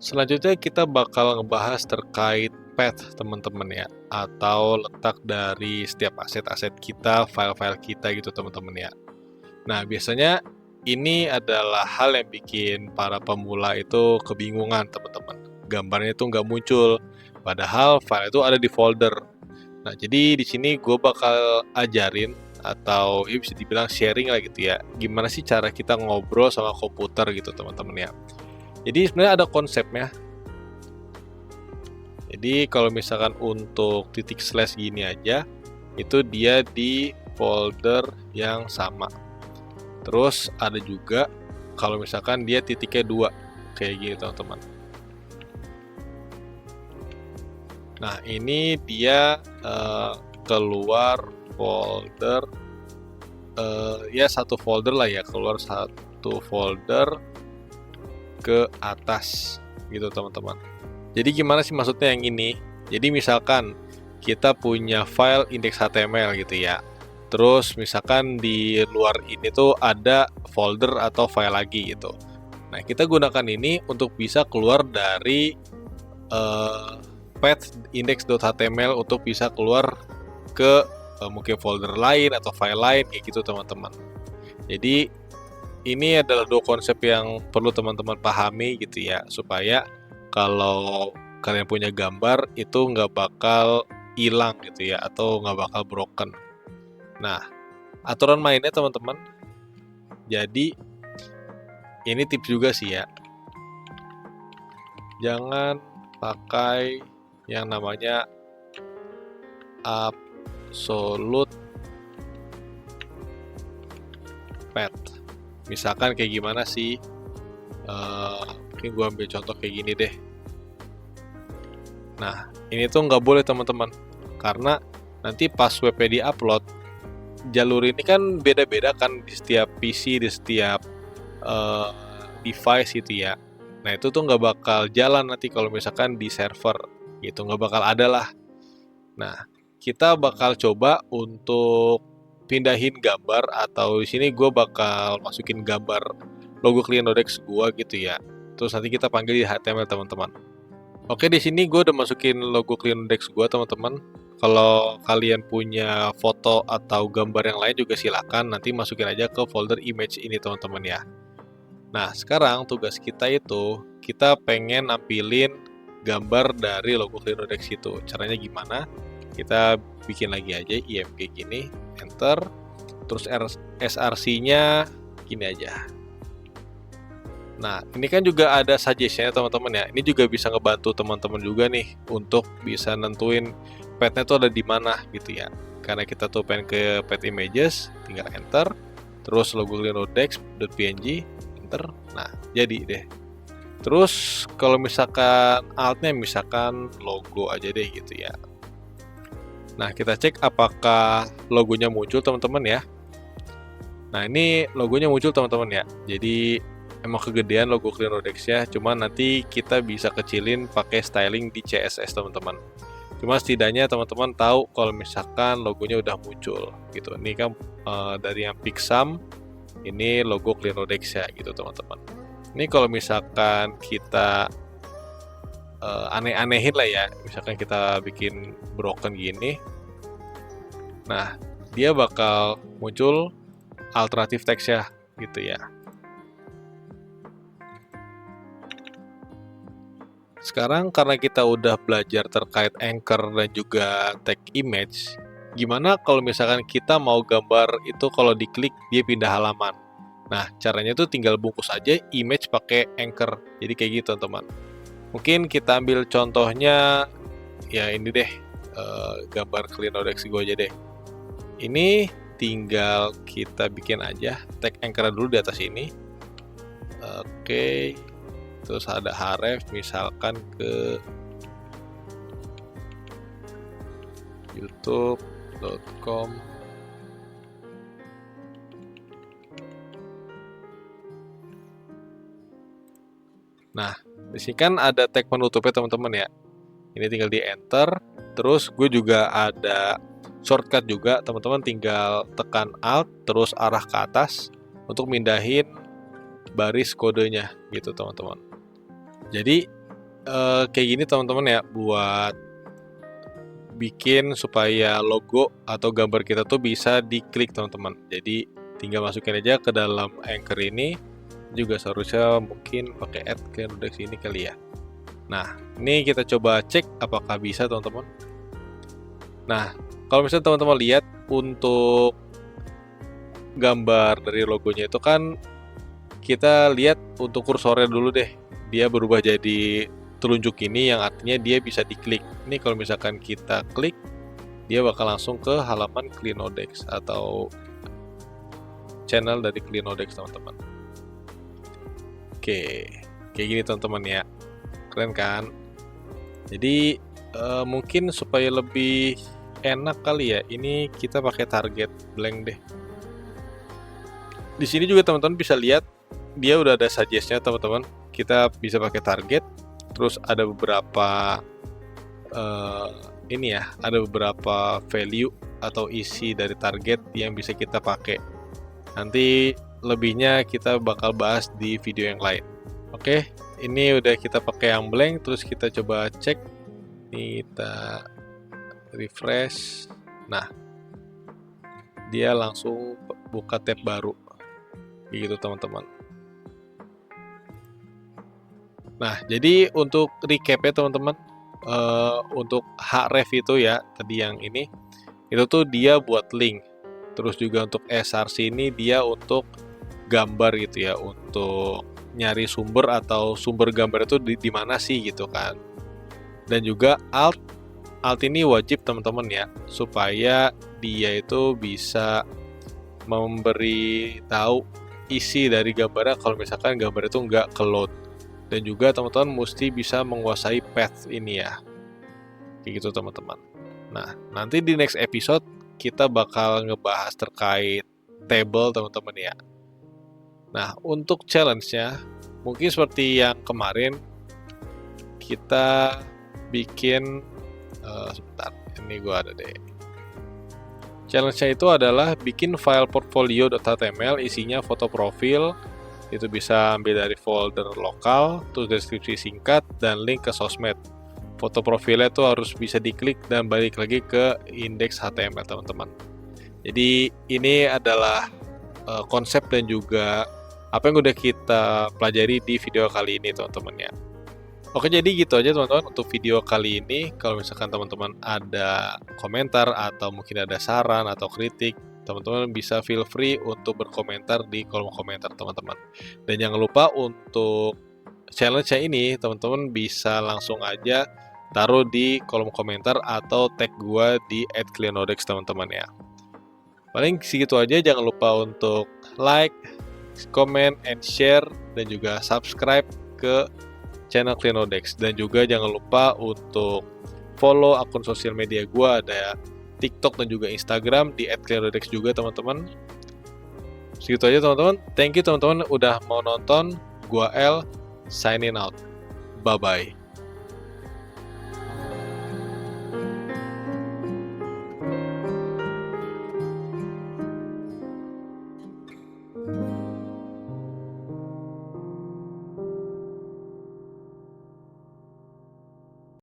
Selanjutnya kita bakal ngebahas terkait path teman-teman ya, atau letak dari setiap aset-aset kita, file-file kita gitu teman-teman ya. Nah, biasanya ini adalah hal yang bikin para pemula itu kebingungan teman-teman. Gambarnya itu nggak muncul, padahal file itu ada di folder. Nah, jadi di sini gue bakal ajarin atau ya bisa dibilang sharing lah gitu ya. Gimana sih cara kita ngobrol sama komputer gitu teman-teman ya. Jadi sebenarnya ada konsepnya. Jadi kalau misalkan untuk titik slash gini aja, itu dia di folder yang sama. Terus ada juga kalau misalkan dia titiknya 2, kayak gini teman-teman. Nah ini dia keluar folder, ya satu folder lah ya, keluar satu folder ke atas gitu teman-teman. Jadi gimana sih maksudnya yang ini? Jadi misalkan kita punya file index.html gitu ya. Terus misalkan di luar ini tuh ada folder atau file lagi gitu. Nah, kita gunakan ini untuk bisa keluar dari path index.html untuk bisa keluar ke mungkin folder lain atau file lain kayak gitu teman-teman. Jadi ini adalah dua konsep yang perlu teman-teman pahami gitu ya, supaya kalau kalian punya gambar itu nggak bakal hilang gitu ya, atau nggak bakal broken. Nah, aturan mainnya teman-teman, jadi ini tips juga sih ya, jangan pakai yang namanya absolute path. Misalkan kayak gimana sih, mungkin gue ambil contoh kayak gini deh. Nah, ini tuh nggak boleh teman-teman, karena nanti pas webnya di-upload, jalur ini kan beda-beda kan di setiap PC, di setiap device gitu ya. Nah, itu tuh nggak bakal jalan nanti kalau misalkan di server, gitu, nggak bakal ada lah. Nah, kita bakal coba untuk pindahin gambar, atau di sini gue bakal masukin gambar logo Clienodex gue gitu ya. Terus nanti kita panggil di HTML teman-teman. Oke, di sini gue udah masukin logo Clienodex gue teman-teman. Kalau kalian punya foto atau gambar yang lain juga silakan nanti masukin aja ke folder image ini teman-teman ya. Nah, sekarang tugas kita itu kita pengen nampilin gambar dari logo Clienodex itu. Caranya gimana? Kita bikin lagi aja img gini, enter, terus src-nya gini aja. Nah, ini kan juga ada suggestion-nya teman-teman ya. Ini juga bisa ngebantu teman-teman juga nih untuk bisa nentuin path-nya tuh ada di mana gitu ya. Karena kita tuh pengen ke path images, tinggal enter, terus logo clienodex.png, enter. Nah, jadi deh. Terus kalau misalkan alt-nya misalkan logo aja deh gitu ya. Nah, kita cek apakah logonya muncul teman-teman ya. Nah, ini logonya muncul teman-teman ya. Jadi emang kegedean logo Clienodex ya, cuma nanti kita bisa kecilin pakai styling di CSS teman-teman. Cuma setidaknya teman-teman tahu kalau misalkan logonya udah muncul gitu. Ini kan dari yang Pixam, ini logo Clienodex ya gitu teman-teman. Ini kalau misalkan kita aneh-anehin lah ya, misalkan kita bikin broken gini, nah dia bakal muncul alternatif teks ya gitu ya. Sekarang karena kita udah belajar terkait anchor dan juga tag image, gimana kalau misalkan kita mau gambar itu kalau diklik dia pindah halaman. Nah, caranya tuh tinggal bungkus aja image pakai anchor. Jadi kayak gitu, teman. Mungkin kita ambil contohnya ya ini deh, gambar Clienodex gue aja deh. Ini tinggal kita bikin aja tag anchor dulu di atas ini. Oke. Terus ada href misalkan ke youtube.com. Nah, di sini kan ada tag penutupnya teman-teman ya. Ini tinggal di enter. Terus gue juga ada shortcut juga, teman-teman tinggal tekan alt terus arah ke atas untuk mindahin baris kodenya gitu teman-teman. Jadi kayak gini teman-teman ya, buat bikin supaya logo atau gambar kita tuh bisa diklik teman-teman. Jadi tinggal masukin aja ke dalam Anchor ini, juga seharusnya mungkin pakai add Clinodex ini kali ya. Nah, ini kita coba cek apakah bisa teman-teman. Nah, kalau misalnya teman-teman lihat untuk gambar dari logonya itu kan kita lihat untuk kursornya dulu deh. Dia berubah jadi telunjuk ini yang artinya dia bisa diklik. Ini kalau misalkan kita klik, dia bakal langsung ke halaman Clinodex atau channel dari Clinodex teman-teman. Oke, kayak gini teman-teman ya. Keren kan? Jadi mungkin supaya lebih enak kali ya, ini kita pakai target blank deh. Di sini juga teman-teman bisa lihat dia udah ada suggest-nya teman-teman. Kita bisa pakai target. Terus ada beberapa ini ya, ada beberapa value atau isi dari target yang bisa kita pakai. Nanti lebihnya kita bakal bahas di video yang lain. Oke, ini udah kita pakai yang blank, terus kita coba cek. Kita refresh. Nah, dia langsung buka tab baru. Gitu teman-teman. Nah, jadi untuk recap ya teman-teman, untuk href itu ya, tadi yang ini, itu tuh dia buat link. Terus juga untuk src ini dia untuk gambar gitu ya, untuk nyari sumber atau sumber gambar itu di mana sih gitu kan. Dan juga alt ini wajib teman-teman ya, supaya dia itu bisa memberi tahu isi dari gambarnya kalau misalkan gambar itu nggak ke-load. Dan juga teman-teman mesti bisa menguasai path ini ya, kayak gitu teman-teman. Nah, nanti di next episode kita bakal ngebahas terkait table teman-teman ya. Nah, untuk challenge-nya mungkin seperti yang kemarin kita bikin sebentar, ini gua ada deh. Challenge-nya itu adalah bikin file portfolio.html isinya foto profil. Itu bisa ambil dari folder lokal, terus deskripsi singkat, dan link ke sosmed. Foto profilnya itu harus bisa diklik dan balik lagi ke indeks HTML teman-teman. Jadi ini adalah konsep dan juga apa yang udah kita pelajari di video kali ini teman-teman ya. Oke, jadi gitu aja teman-teman untuk video kali ini. Kalau misalkan teman-teman ada komentar atau mungkin ada saran atau kritik, teman-teman bisa feel free untuk berkomentar di kolom komentar teman-teman. Dan jangan lupa untuk challenge-nya ini teman-teman bisa langsung aja taruh di kolom komentar atau tag gua di @clinodex teman-teman ya. Paling segitu aja, jangan lupa untuk like, comment, and share, dan juga subscribe ke channel Clinodex. Dan juga jangan lupa untuk follow akun sosial media gua, ada TikTok dan juga Instagram di @clinodex juga teman-teman. Segitu aja teman-teman. Thank you teman-teman udah mau nonton. Gua L signing out. Bye bye.